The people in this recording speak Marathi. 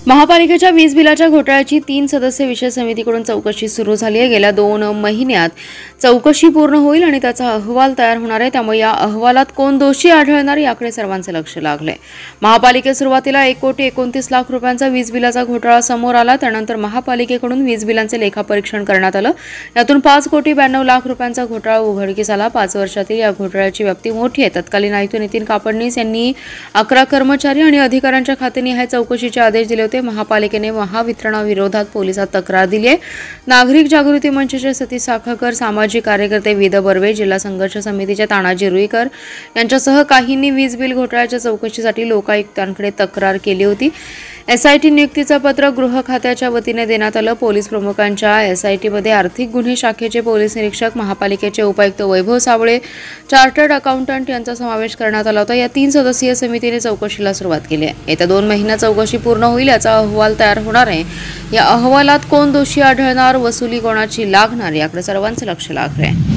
महापालिकेच्या वीज बिलाच्या घोटाळ्याची 3 सदस्य विशेष समितीकडून चौकशी सुरू झाली आहे। गेल्या 2 महिन्यात चौकशी पूर्ण होईल आणि त्याचा अहवाल तयार होणार आहे। त्यामुळे या अहवालात कोण दोषी आढळणार याकडे सर्वांचे लक्ष लागले। महापालिकेत सुरुवातीला 1,29,00,000 रुपयांचा वीज बिलाचा घोटाळा समोर आला। त्यानंतर महापालिकेकडून वीज बिलांचे लेखापरीक्षण करण्यात आलं। यातून 5,92,00,000 रुपयांचा घोटाळा उघडकीस आला। 5 वर्षातील या घोटाळ्याची व्याप्ती मोठी आहे। तत्कालीन आयुक्त नितीन कापडणीस यांनी 11 कर्मचारी आणि अधिकाऱ्यांच्या खात्याने चौकशीचे आदेश दिले होते। महापालिकेने महावितरणाविरोधात पोलिसात तक्रार दिली आहे। नागरिक जागृती मंचचे सतीश साखळकर, सामाजिक कार्यकर्ते वेद बर्वे, जिल्हा संघर्ष समितीचे तानाजी रुईकर यांच्यासह काहींनी वीज बिल घोटाळ्याच्या चौकशीसाठी लोकायुक्तांकडे तक्रार केली होती। एसआयटी नियुक्तीचं पत्र गृह खात्याच्या वतीने देण्यात आलं। पोलीस प्रमुखांच्या एसआयटीमध्ये आर्थिक गुन्हे शाखेचे पोलीस निरीक्षक, महापालिकेचे उपायुक्त वैभव साबळे, चार्टर्ड अकाउंटंट यांचा समावेश करण्यात आला होता। या 3 सदस्यीय समितीने चौकशीला सुरुवात केली आहे। येत्या 2 महिन्यात चौकशी पूर्ण होईल, याचा अहवाल तयार होणार आहे। या अहवालात कोण दोषी आढळणार, वसुली कोणाची लागणार याकडे सर्वांचे लक्ष लागले आहे।